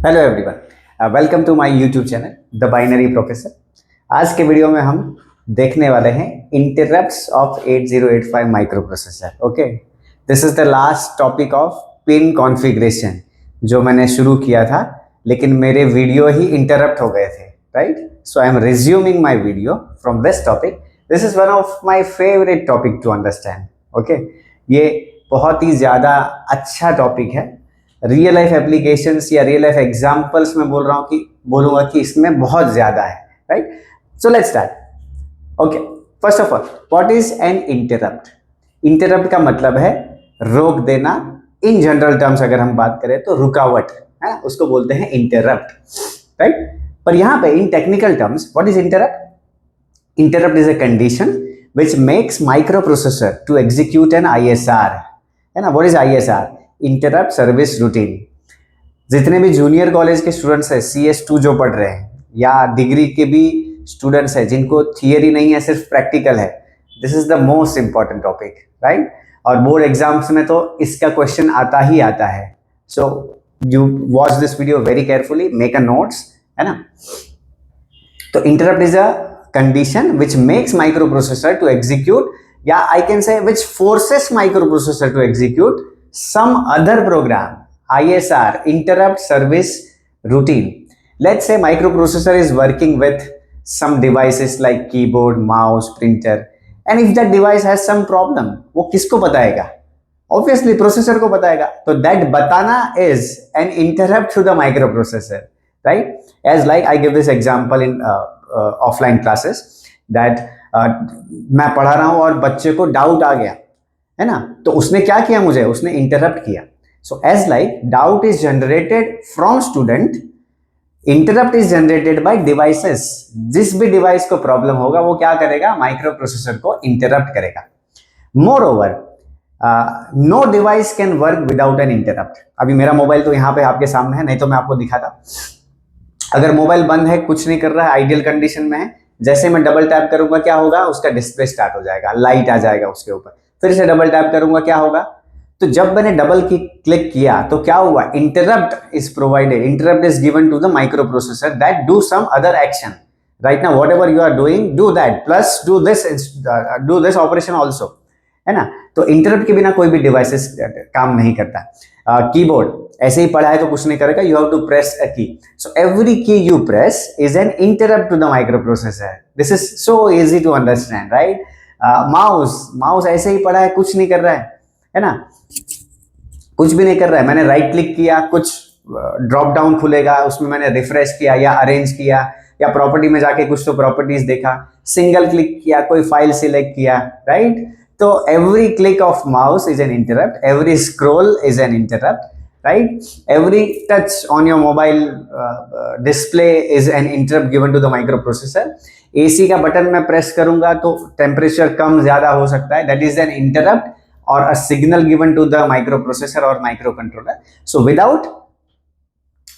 Hello everyone, welcome to my YouTube channel the binary professor. आज के video में हम देखने वाले हैं interrupts of 8085 microprocessor. Okay, this is the last topic of pin configuration जो मैंने शुरू किया था, लेकिन मेरे वीडियो ही इंटरप्ट हो गए थे, right? So I am resuming my video from this topic. This is one of my favourite topic to understand. Okay, ये बहुत ही ज़्यादा अच्छा टॉपिक है। रियल लाइफ एप्लीकेशंस या रियल लाइफ एग्जांपल्स में बोलूंगा कि इसमें बहुत ज्यादा है, right? So let's start. Okay, first of all, what is an interrupt? Interrupt का मतलब है रोक देना। इन जनरल टर्म्स अगर हम बात करें तो रुकावट है, उसको बोलते हैं इंटरप्ट, राइट? पर यहां पे इन technical terms what is interrupt? Interrupt is a condition which makes microprocessor to execute an ISR, है ना? What is ISR? Interrupt service routine. जितने भी जूनियर कॉलेज के स्टूडेंट्स हैं, CS2 जो पढ़ रहे हैं, या डिग्री के भी स्टूडेंट्स हैं जिनको थियरी नहीं है, सिर्फ प्रैक्टिकल है, this is the most important topic, right? और बोर्ड एग्जाम्स में तो इसका क्वेश्चन आता ही आता है। So you watch this video very carefully, make a notes, है ना? तो interrupt is a condition which makes microprocessor to execute, yeah, I can say which forces microprocessor to execute some other program, ISR, interrupt service routine. Let's say microprocessor is working with some devices like keyboard, mouse, printer, and if that device has some problem, वो किसको बताएगा? Obviously processor को बताएगा। तो that बताना is an interrupt to the microprocessor, right? As like I give this example in offline classes that मैं पढ़ा रहा हूं और बच्चे को डाउट आ गया, है ना? तो उसने क्या किया, मुझे उसने इंटरप्ट किया। So as like doubt is generated from student, interrupt is generated by devices. जिस भी डिवाइस को प्रॉब्लम होगा वो क्या करेगा? माइक्रो प्रोसेसर को इंटरप्ट करेगा। Moreover, no device can work without an interrupt. अभी मेरा मोबाइल तो यहाँ पे आपके सामने है, नहीं तो मैं आपको दिखाता। अगर मोबाइल बंद है, कुछ नहीं कर रहा है, आइडियल कंडीशन में है, जैसे मैं डबल टैप करूंगा क्या होगा? उसका डिस्प्ले स्टार्ट हो जाएगा, लाइट आ जाएगा उसके ऊपर। फिर से डबल टैप करूंगा क्या होगा? तो जब मैंने डबल क्लिक किया तो क्या हुआ? Interrupt is provided, interrupt is given to the microprocessor that do some other action. Right now whatever you are doing, do that plus do this operation also, है ना? तो इंटरप्ट के बिना कोई भी डिवाइसेस काम नहीं करता। कीबोर्ड ऐसे ही पढ़ा है तो कुछ नहीं करेगा, you have to press a key. So every key you press is an interrupt to the microprocessor. This is so easy to understand, right? Mouse ऐसे ही पढ़ा है, कुछ नहीं कर रहा है ना? कुछ भी नहीं कर रहा है, मैंने राइट क्लिक किया, कुछ ड्रॉप डाउन खुलेगा, उसमें मैंने रिफ्रेश किया या अरेंज किया या प्रॉपर्टी में जाके कुछ तो प्रॉपर्टीज देखा, सिंगल क्लिक किया, कोई फाइल सिलेक्ट किया, राइट? तो every click of mouse is an interrupt, every scroll is an interrupt, right? Every touch on your mobile display is an interrupt given to the microprocessor. AC का button मैं press करूंगा तो temperature कम ज्यादा हो सकता है, that is an interrupt or a signal given to the microprocessor or microcontroller. So without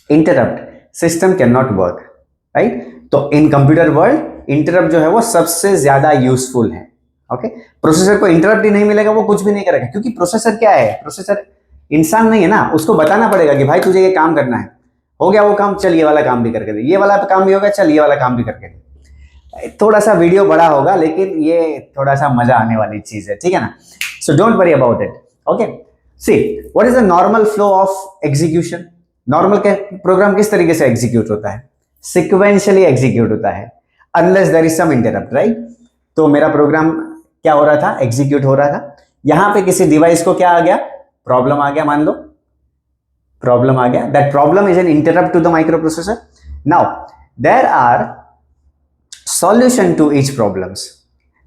interrupt system cannot work, right? तो in computer world interrupt जो है वो सबसे ज्यादा यूजफुल है। ओके, प्रोसेसर को इंटरप्ट ही नहीं मिलेगा, वो कुछ भी नहीं करेगा, क्योंकि प्रोसेसर क्या है? प्रोसेसर इंसान नहीं है ना, उसको बताना पड़ेगा कि भाई तुझे ये काम करना है, हो गया वो काम, चल ये वाला काम भी करके दे, ये वाला काम भी होगा, चल ये वाला काम भी करके दे। थोड़ा सा वीडियो बड़ा होगा, लेकिन ये थोड़ा सा मजा आने वाली चीज है, ठीक है ना? So don't worry about it. Okay, see what is the normal flow of execution? Normal program किस तरीके से एग्जीक्यूट होता है? सिक्वेंशियली एग्जीक्यूट होता है, unless there is some interrupt, right? तो मेरा प्रोग्राम क्या हो रहा था? एग्जीक्यूट हो रहा था। यहां पे किसी डिवाइस को क्या आ गया? प्रॉब्लम आ गया, मान लो प्रॉब्लम आ गया। That problem is an interrupt to the microprocessor. Now there are solution to each problems.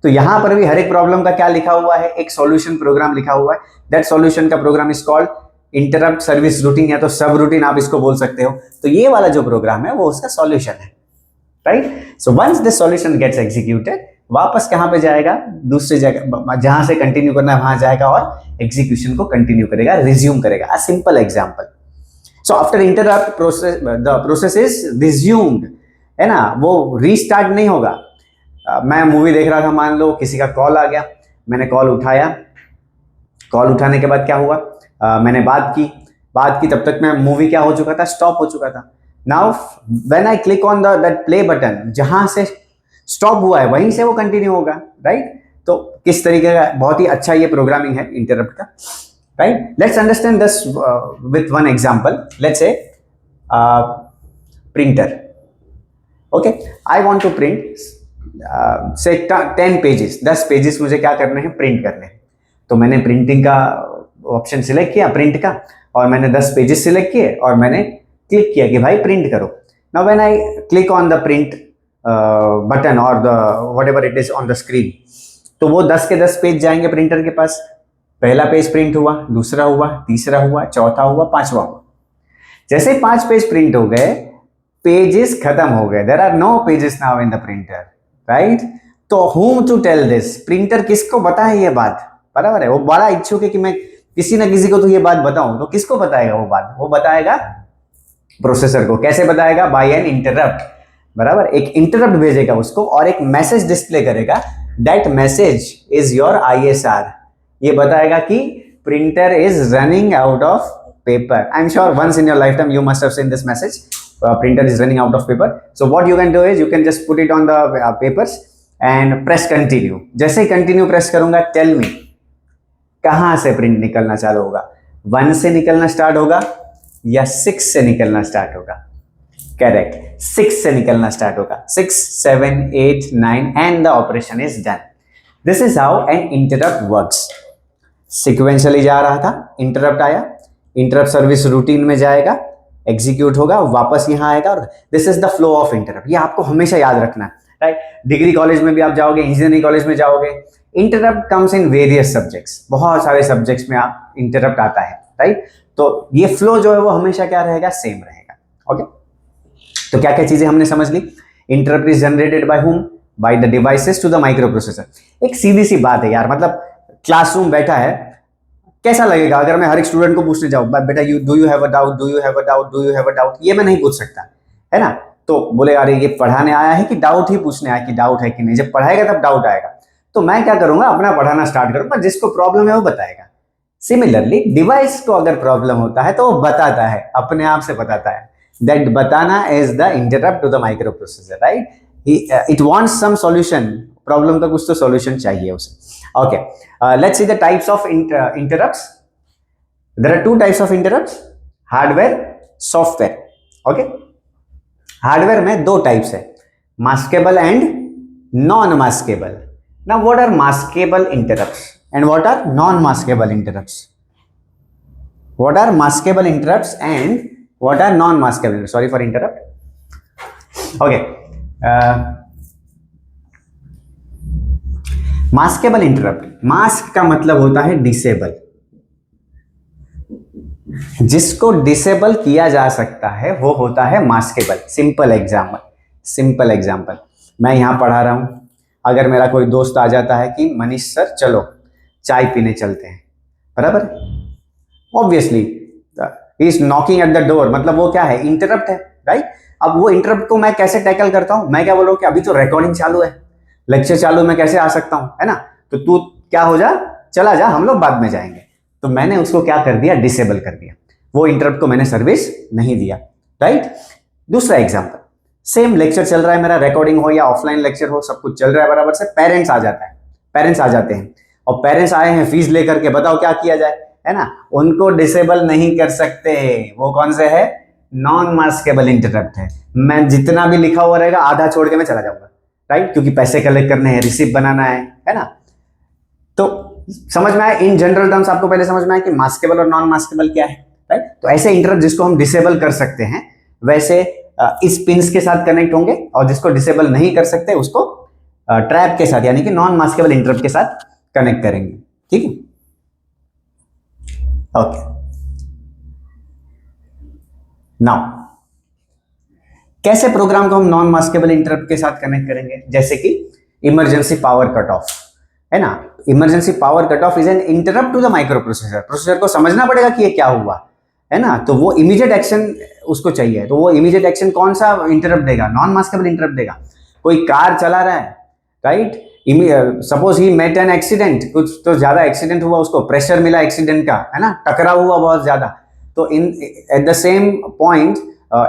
तो यहां पर भी हर एक प्रॉब्लम का क्या लिखा हुआ है? एक सॉल्यूशन प्रोग्राम लिखा हुआ है। दैट सॉल्यूशन का program is called interrupt service routine, या तो सब रूटीन आप इसको बोल सकते हो। तो ये वाला जो प्रोग्राम है वो उसका सॉल्यूशन है, right? So once this solution gets executed, वापस कहां पे जाएगा? दूसरी जगह जहां से कंटिन्यू करना है वहां जाएगा और एग्जीक्यूशन को कंटिन्यू करेगा, रिज्यूम करेगा। A simple example. So after interrupt process, the process is resumed, है ना? वो रीस्टार्ट नहीं होगा। मैं मूवी देख रहा था, मान लो किसी का कॉल आ गया, मैंने कॉल उठाया, कॉल उठाने के बाद क्या हुआ? मैंने बात की, बात की, तब तक मैं मूवी क्या हो चुका था, स्टॉप हो चुका था। Now when I click on that play button, जहां से स्टॉप हुआ है वहीं से वो कंटिन्यू होगा, राइट। तो किस तरीके का बहुत ही अच्छा ये प्रोग्रामिंग है इंटरप्ट का, right. Let's understand this with one example. Let's say printer, okay, I want to print say 10 pages, 10 pages मुझे क्या करने हैं, प्रिंट करने हैं। तो मैंने प्रिंटिंग का ऑप्शन सिलेक्ट किया, प्रिंट का, और मैंने 10 पेजेस सिलेक्ट किए और मैंने क्लिक किया कि भाई प्रिंट करो। Now when I click on the print button और the whatever it is on the screen, तो वो 10 के 10 पेज जाएंगे प्रिंटर के पास। पहला पेज प्रिंट हुआ, दूसरा हुआ, तीसरा हुआ, चौथा हुआ, पांचवा हुआ। जैसे 5 पेज प्रिंट हो गए, पेजेस खत्म हो गए, there are no pages now in the printer, right. तो whom to tell this, printer किसको बताए ये बात, बराबर है। वो बड़ा इच्छुक है कि मैं किसी ना किसी को तो ये बात बताऊं, तो किसको बताएगा वो बात, वो बताएगा प्रोसेसर को। कैसे बताएगा, बाय एन इंटरप्ट, बराबर। एक इंटरप्ट भेजेगा उसको और एक मैसेज डिस्प्ले करेगा, that message is your ISR। ये बताएगा कि printer is running out of paper. I am sure once in your lifetime you must have seen this message, printer is running out of paper. So what you can do is you can just put it on the papers and press continue. जैसे ही continue press करूंगा, tell me कहां से print निकलना चालू होगा, 1 से निकलना start होगा या 6 से निकलना स्टार्ट होगा। करेक्ट, 6 से निकलना स्टार्ट होगा। 6, 7, 8, 9 and the operation is done. This is how an interrupt works. Sequentially जा रहा था, interrupt आया, interrupt सर्विस रूटीन में जाएगा, एग्जीक्यूट होगा, वापस यहां आएगा, और this is the flow of interrupt. ये आपको हमेशा याद रखना है, राइट। डिग्री कॉलेज में भी आप जाओगे, इंजीनियरिंग कॉलेज में जाओगे, interrupt comes in various subjects, बहुत सारे सब्जेक्ट्स में आप इंटरप्ट आता है, राइट। तो ये फ्लो जो है वो हमेशा क्या रहेगा, सेम रहेगा, ओके। तो क्या क्या चीजें हमने समझ ली। Interrupt is generated by whom, by the devices to the microprocessor. एक सीधी सी बात है यार, मतलब क्लासरूम बैठा है, कैसा लगेगा अगर मैं हर एक स्टूडेंट को पूछने जाऊं, बेटा do you have a doubt, do you have a doubt, do you have a doubt. ये मैं नहीं पूछ सकता, है ना। तो बोले अरे ये पढ़ाने आया है कि डाउट ही पूछने आया, कि डाउट है कि नहीं। जब पढ़ाएगा तब डाउट आएगा, तो मैं क्या करूंगा, अपना पढ़ाना स्टार्ट करूंगा, जिसको प्रॉब्लम है वो बताएगा। सिमिलरली डिवाइस को अगर प्रॉब्लम होता है तो वो बताता है, अपने आप से बताता है। दैट बताना is the interrupt to the microprocessor, right. It wants some solution, problem का कुछ तो सॉल्यूशन चाहिए उसे, okay. Let's see the types of interrupts. There are 2 types of interrupts, hardware, software, okay. Hardware में 2 types है, maskable and non-maskable. Now what are maskable interrupts and what are non-maskable interrupts? What are maskable interrupts and what are non-maskable interrupts? Sorry for interrupt, okay. Maskable interrupt, mask का मतलब होता है disable, जिसको disable किया जा सकता है वो होता है मास्केबल। सिंपल एग्जांपल, मैं यहां पढ़ा रहा हूं, अगर मेरा कोई दोस्त आ जाता है कि मनीष सर चलो चाय पीने चलते हैं, बराबर। Obviously he is knocking at the door, मतलब वो क्या है, इंटरप्ट है, राइट। अब वो इंटरप्ट को मैं कैसे टैकल करता हूं, मैं क्या बोल रहा हूं कि अभी तो रिकॉर्डिंग चालू है, लेक्चर चालू, मैं कैसे आ सकता हूं, है ना। तो तू क्या हो जा, चला जा, हम लोग बाद में जाएंगे। तो मैंने उसको क्या कर दिया, डिसेबल कर दिया, वो इंटरप्ट को मैंने सर्विस नहीं दिया, राइट। दूसरा एग्जांपल, सेम लेक्चर चल रहा है मेरा, रिकॉर्डिंग हो या ऑफलाइन लेक्चर हो, सब कुछ चल रहा है बराबर से। पेरेंट्स आ जाते हैं और पेरेंट्स आए हैं फीस लेकर के, बताओ क्या किया जाए, है ना। उनको डिसेबल नहीं कर सकते, वो कौन से है, नॉन मास्केबल इंटरप्ट है। मैं जितना भी लिखा हुआ रहेगा आधा छोड़ के मैं चला जाऊंगा, राइट, क्योंकि पैसे कलेक्ट करने हैं, रिसिप्ट बनाना है ना। तो समझ में आया, इन जनरल टर्म्स आपको पहले समझ में आया कि मास्केबल और नॉन मास्केबल क्या है, राइट। तो ऐसे इंटरप्ट जिसको हम डिसेबल कर सकते हैं, वैसे इस पिंस के साथ कनेक्ट होंगे, और जिसको डिसेबल नहीं कर सकते उसको ट्रैप के साथ, यानी कि नॉन मास्केबल इंटरप्ट के साथ कनेक्ट करेंगे, ठीक है, ओके। नाउ कैसे प्रोग्राम को हम नॉन मास्केबल इंटरप्ट के साथ कनेक्ट करेंगे, जैसे कि इमरजेंसी पावर कट ऑफ, है ना। Emergency power cut off is an interrupt to the microprocessor. Processor को समझना पड़ेगा कि ये क्या हुआ, है ना। तो वो इमीडिएट एक्शन उसको चाहिए, तो वो इमीडिएट एक्शन कौन सा इंटरप्ट देगा, नॉन मास्केबल इंटरप्ट देगा। कोई कार चला रहा है, right, suppose he met an accident, कुछ तो ज्यादा एक्सीडेंट हुआ, उसको प्रेशर मिला एक्सीडेंट का, है ना, टकराव हुआ बहुत ज्यादा, तो इन at the same point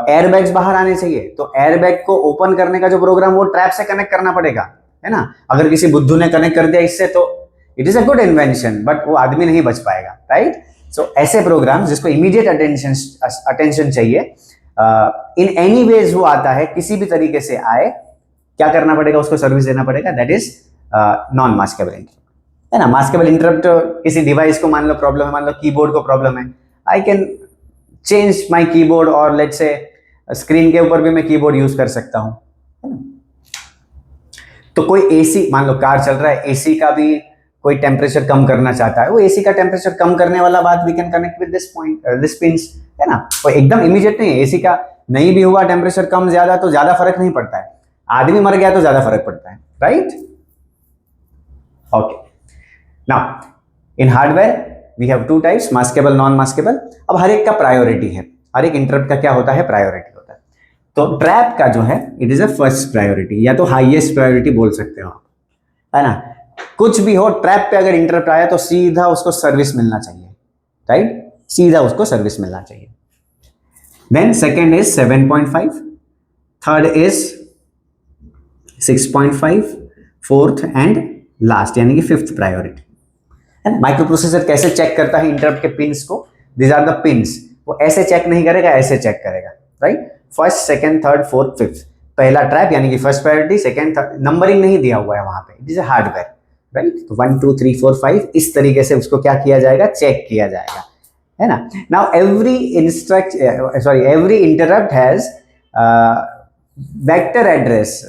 airbags बाहर आने चाहिए, तो एयरबैग को ओपन करने का जो प्रोग्राम वो ट्रैप से कनेक्ट करना पड़ेगा, है ना। अगर किसी बुद्धू ने कनेक्ट कर दिया इससे तो it is a good invention, but वो आदमी नहीं बच पाएगा, राइट। सो ऐसे प्रोग्राम जिसको इमीडिएट अटेंशन चाहिए, इन एनी वेज वो आता है, किसी भी तरीके से आए, क्या करना पड़ेगा, उसको सर्विस देना पड़ेगा, that is non maskable interrupt, है ना। मास्केबल इंटरप्ट किसी डिवाइस को मान लो प्रॉब्लम है, मान लो कीबोर्ड को प्रॉब्लम है, I can change my keyboard, और लेट से स्क्रीन के ऊपर भी मैं कीबोर्ड यूज कर सकता हूं, है ना। तो कोई एसी, मान लो कार चल रहा है, एसी का भी कोई टेम्परेचर कम करना चाहता है, वो एसी का टेम्परेचर कम करने वाला बात we can connect with this point, this pins, है ना। वो एकदम इमीडिएट नहीं है, एसी का नहीं भी हुआ टेम्परेचर कम ज्यादा तो ज्यादा फर्क नहीं पड़ता है, आदमी मर गया तो ज्यादा फर्क पड़ता है, right. Okay, now in hardware we have two types, maskable, non maskable. अब हर एक का प्रायोरिटी है, हर एक इंटरप्ट का क्या होता है, प्रायोरिटी होता है। तो ट्रैप का जो है it is a first priority, या तो हाईएस्ट प्रायोरिटी बोल सकते हो आप, है ना। कुछ भी हो, ट्रैप पे अगर इंटरप्ट आया तो सीधा उसको सर्विस मिलना चाहिए, राइट, सीधा उसको सर्विस मिलना चाहिए। Then second is 7.5, third is 6.5, fourth and last यानी कि फिफ्थ प्रायोरिटी। माइक्रो प्रोसेसर कैसे चेक करता है इंटरप्ट के पिंस को, दीज आर द पिंस, वो ऐसे चेक नहीं करेगा, ऐसे चेक करेगा, right. First, second, third, fourth, fifth, पहला ट्रैप यानी कि first priority, second, third, numbering नहीं दिया हुआ है वहां पे, it is a hardware, right. तो 1 2 3 4 5 इस तरीके से उसको क्या किया जाएगा, चेक किया जाएगा, है ना। Now every every interrupt has vector address,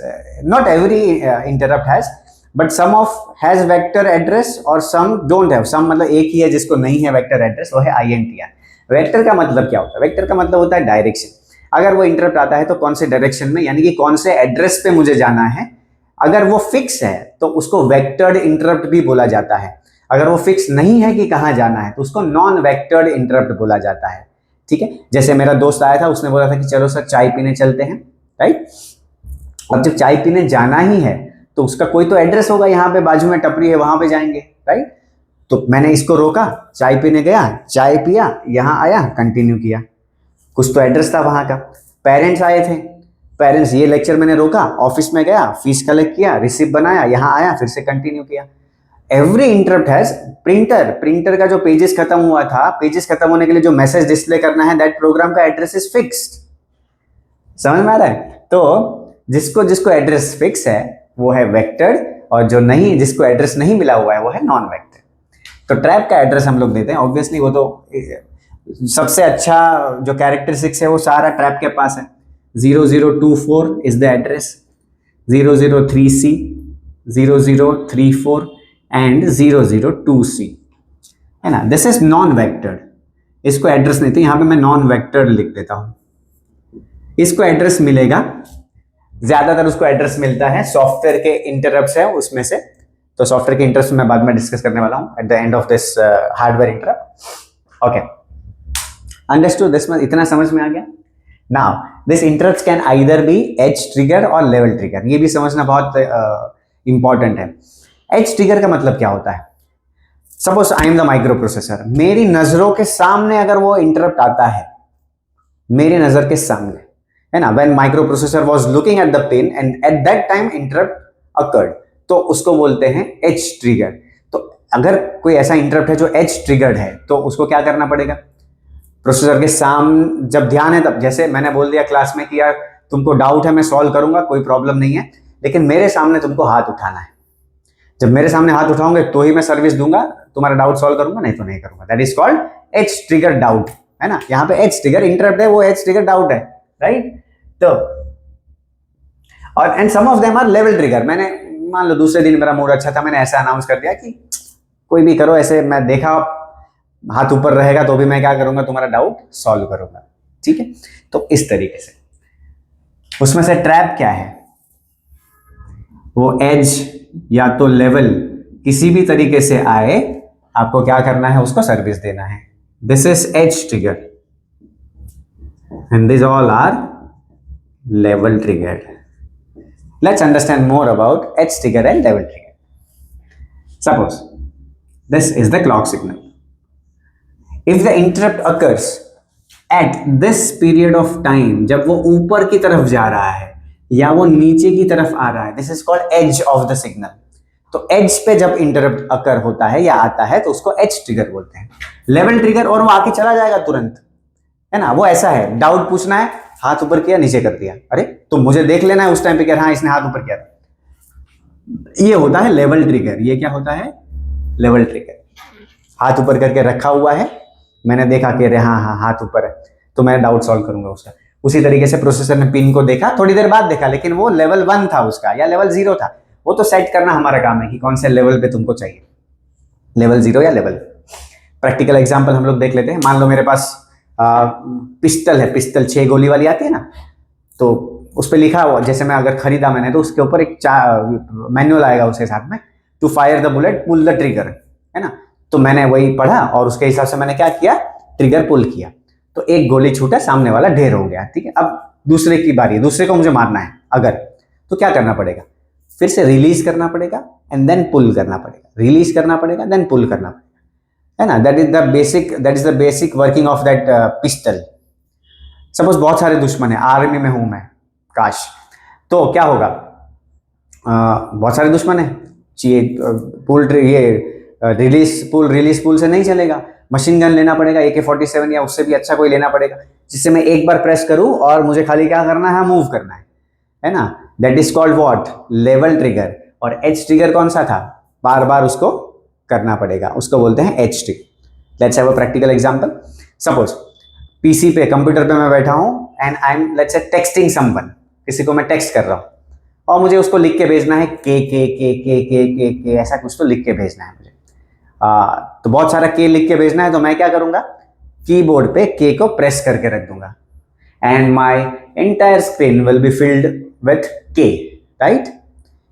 not every interrupt has, but some of has vector address और सम डोंट हैव। सम मतलब एक ही है जिसको नहीं है वेक्टर एड्रेस, वो है INTR। वेक्टर का मतलब क्या होता है, वेक्टर का मतलब होता है डायरेक्शन। अगर वो इंटरप्ट आता है तो कौन से डायरेक्शन में, यानी कि कौन से एड्रेस पे मुझे जाना है। अगर वो फिक्स है तो उसको वेक्टर्ड इंटरप्ट भी बोला जाता है, अगर वो फिक्स नहीं है कि कहां जाना है तो उसको नॉन वेक्टर्ड इंटरप्ट बोला जाता है, ठीक है। जैसे मेरा दोस्त आया था, उसने बोला था कि चलो सर चाय पीने चलते हैं, राइट। अब जब चाय पीने जाना ही है तो उसका कोई तो एड्रेस होगा, यहाँ पे बाजू में टपरी है वहां पे जाएंगे, राइट। तो मैंने इसको रोका, चाय पीने गया, चाय पिया, यहाँ आया, कंटिन्यू किया, कुछ तो एड्रेस था वहां का। पेरेंट्स आए थे, पेरेंट्स, ये लेक्चर मैंने रोका, ऑफिस में गया, फीस कलेक्ट किया, रिसिप्ट बनाया, यहाँ आया, फिर से कंटिन्यू किया। एवरी इंटरप्ट हैज प्रिंटर का जो पेजेस खत्म हुआ था, पेजेस खत्म होने के लिए जो मैसेज डिस्प्ले करना है, दैट प्रोग्राम का एड्रेस इज फिक्स्ड। समझ में आ रहा है। तो जिसको जिसको एड्रेस फिक्स है वो है वेक्टर्ड, और जो नहीं, जिसको एड्रेस नहीं मिला हुआ है वो है नॉन वेक्टर्ड। तो ट्रैप का एड्रेस हम लोग देते हैं, ऑब्वियसली वो तो सबसे अच्छा जो कैरेक्टरिस्टिक्स है वो सारा ट्रैप के पास है। 0024 is the address, 003C, 0034 and 002C, है ना। दिस इज नॉन वेक्टर्ड, इसको एड्रेस नहीं थे, यहां पे मैं नॉन वेक्टर्ड लिख देता हूं। इसको एड्रेस मिलेगा, ज्यादातर उसको एड्रेस मिलता है सॉफ्टवेयर के इंटरप्ट्स है उसमें से, तो सॉफ्टवेयर के इंटरप्ट्स मैं बाद में डिस्कस करने वाला हूं at the end of this hardware interrupt. Okay, understood this, इतना समझ में आ गया। Now this interrupts can either be edge trigger और लेवल ट्रिगर, ये भी समझना बहुत इंपॉर्टेंट है। एज ट्रिगर का मतलब क्या होता है, suppose I am the micro processor, मेरी नजरों के सामने अगर वो इंटरप्ट आता है, मेरी नजर के सामने, है ना, when micro processor was looking at the pin and at that time interrupt occurred, तो उसको बोलते हैं एज ट्रिगर। तो अगर कोई ऐसा इंटरप्ट है जो एज ट्रिगर्ड है तो उसको क्या करना पड़ेगा, प्रोसेसर के सामने जब ध्यान है तब, जैसे मैंने बोल दिया क्लास में कि यार तुमको डाउट है, मैं सॉल्व करूंगा, कोई प्रॉब्लम नहीं है, लेकिन मेरे सामने तुमको हाथ उठाना है। जब मेरे सामने हाथ उठाओगे तो ही मैं सर्विस दूंगा, तुम्हारा डाउट सॉल्व करूंगा, नहीं तो नहीं करूंगा। That is called edge trigger doubt, है ना। यहाँ पे एज ट्रिगर इंटरप्ट है, वो एज ट्रिगर डाउट है, राइट। तो और and some of them are level trigger. मैंने मान लो दूसरे दिन मेरा मूड अच्छा था, मैंने ऐसा अनाउंस कर दिया कि कोई भी करो, ऐसे मैं देखा हाथ ऊपर रहेगा तो भी मैं क्या करूंगा, तुम्हारा डाउट सॉल्व करूंगा, ठीक है। तो इस तरीके से उसमें से ट्रैप क्या है, वो एज या तो लेवल किसी भी तरीके से आए, आपको क्या करना है, उसको सर्विस देना है। This is edge trigger and this all are level trigger. Let's understand more about edge trigger and level trigger. Suppose this is the clock signal. If the interrupt occurs at this period of time, जब वो ऊपर की तरफ जा रहा है या वो नीचे की तरफ आ रहा है, this is called edge of the signal. तो एज पे जब इंटरप्ट अकर होता है या आता है तो उसको एज ट्रिगर बोलते हैं। लेवल ट्रिगर, और वो आके चला जाएगा तुरंत, है ना। वो ऐसा है, डाउट पूछना है, हाथ ऊपर किया, नीचे कर दिया, अरे तो मुझे देख लेना है उस टाइम पे कि हाँ इसने हाथ ऊपर किया था। ये होता है लेवल ट्रिगर। ये क्या होता है? Level trigger. हाथ ऊपर करके रखा हुआ है, मैंने देखा कि अरे हाँ हाँ हाथ ऊपर है, तो मैं डाउट सॉल्व करूंगा उसका। उसी तरीके से प्रोसेसर ने पिन को देखा, थोड़ी देर बाद देखा, लेकिन वो लेवल 1 था उसका या लेवल 0 था, वो तो सेट करना हमारा काम है कि कौन से लेवल पे तुमको चाहिए, लेवल 0 या लेवल। प्रैक्टिकल एग्जांपल हम लोग देख लेते हैं। मान लो मेरे पास पिस्टल है, पिस्टल 6 गोली वाली आती है ना, तो उस पर लिखा हुआ, जैसे मैं अगर खरीदा मैंने, तो उसके ऊपर एक मैनुअल आएगा उसके साथ में, to fire the bullet pull the trigger, है ना। तो मैंने वही पढ़ा और उसके हिसाब से मैंने क्या किया, ट्रिगर पुल किया, तो एक गोली छूटा, सामने वाला ढेर हो गया, ठीक है। अब दूसरे की बारी, दूसरे को मुझे मारना है अगर, तो क्या करना पड़ेगा, फिर से रिलीज करना पड़ेगा एंड देन पुल करना पड़ेगा, रिलीज करना पड़ेगा देन पुल करना पड़ेगा, है ना। That is the basic working of that pistol. Suppose बहुत सारे दुश्मन है, आर्मी में हूं मैं, काश, तो क्या होगा, बहुत सारे दुश्मन है, रिलीज पुल से नहीं चलेगा, मशीन गन लेना पड़ेगा, AK-47 या उससे भी अच्छा कोई लेना पड़ेगा, जिससे मैं एक बार प्रेस करूं और मुझे खाली क्या करना है, मूव करना है ना। That is called what, level trigger. और एज ट्रिगर कौन सा था, बार बार उसको करना पड़ेगा, उसको बोलते हैं edge trigger. Let's have a practical example. Suppose PC पे, कंप्यूटर पे मैं बैठा हूं and I am let's say texting someone, किसी को मैं टेक्स्ट कर रहा हूं और मुझे उसको लिख के भेजना है, के ऐसा कुछ तो लिख के भेजना है मुझे। तो बहुत सारा के लिख के भेजना है, तो मैं क्या करूंगा, कीबोर्ड पे के को प्रेस करके रख दूंगा and my entire screen will be filled with K, right.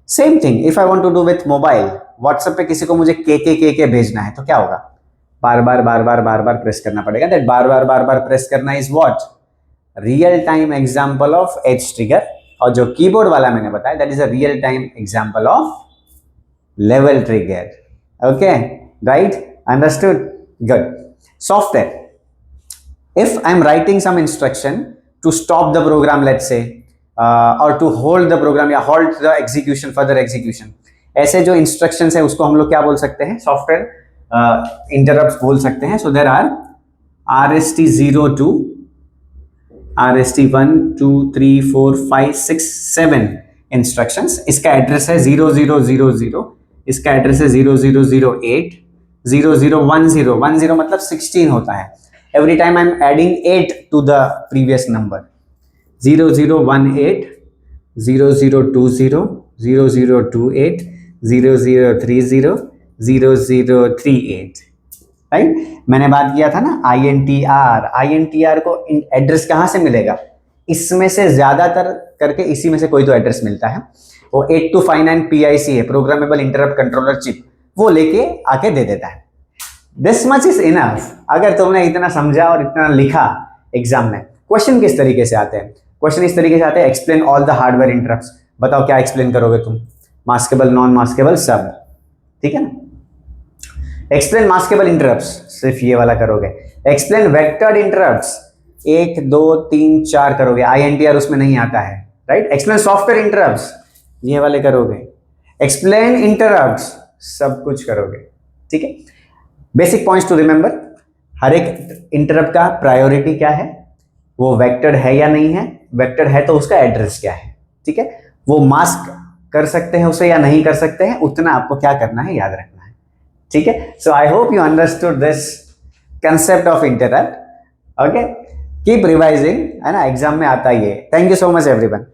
Same thing if I want to do with mobile, WhatsApp पे किसी को मुझे के भेजना है, तो क्या होगा, बार बार प्रेस करना पड़ेगा। दैट बार बार प्रेस करना is what, real time example of as trigger. और जो कीबोर्ड वाला मैंने बताया, that is a real time example of level trigger. Okay, right, understood, good. Software, if I'm writing some instruction to stop the program, let's say, or to hold the program या halt the execution, further execution, ऐसे जो instructions है उसको हम लोग क्या बोल सकते हैं, सॉफ्टवेयर इंटरप्ट बोल सकते हैं। So there are RST02, RST1 2 3 4 5 6 7 instructions. इसका एड्रेस है 0000, इसका एड्रेस है 0008, 0010 मतलब 16 होता है। Every time I am adding 8 to the previous number, 0018, 0020, 0028, 0030, 0038, right. मैंने बात किया था ना INTR को एड्रेस कहां से मिलेगा, इसमें से ज्यादातर करके इसी में से कोई तो एड्रेस मिलता है। वो 8259 PIC है, प्रोग्रामेबल इंटरप्ट कंट्रोलर चिप, वो लेके आके दे देता है। This much is enough. अगर तुमने इतना समझा और इतना लिखा एग्जाम में, क्वेश्चन किस तरीके से आते हैं, क्वेश्चन इस तरीके से आते हैं, explain all the hardware interrupts. बताओ क्या एक्सप्लेन करोगे तुम, मास्केबल, नॉन मास्केबल, सब, ठीक है ना। एक्सप्लेन मास्केबल इंटरप्ट्स, सिर्फ ये वाला करोगे। एक्सप्लेन वेक्टर्ड इंटरप्ट्स, 1 2 3 4 करोगे, INTR उसमें नहीं आता है, राइट। एक्सप्लेन सॉफ्टवेयर इंटरप्ट्स, ये वाले करोगे। एक्सप्लेन इंटरप्ट्स, सब कुछ करोगे, ठीक है। बेसिक पॉइंट्स टू रिमेंबर, हर एक इंटरप्ट का प्रायोरिटी क्या है, वो वेक्टर्ड है या नहीं है, वेक्टर्ड है तो उसका एड्रेस क्या है, ठीक है। वो मास्क कर सकते हैं उसे या नहीं कर सकते हैं, उतना आपको क्या करना है, याद रखना है, ठीक है। So I hope you understood this concept of interrupt. Okay, keep revising, है ना, एग्जाम में आता ही है। Thank you so much everyone.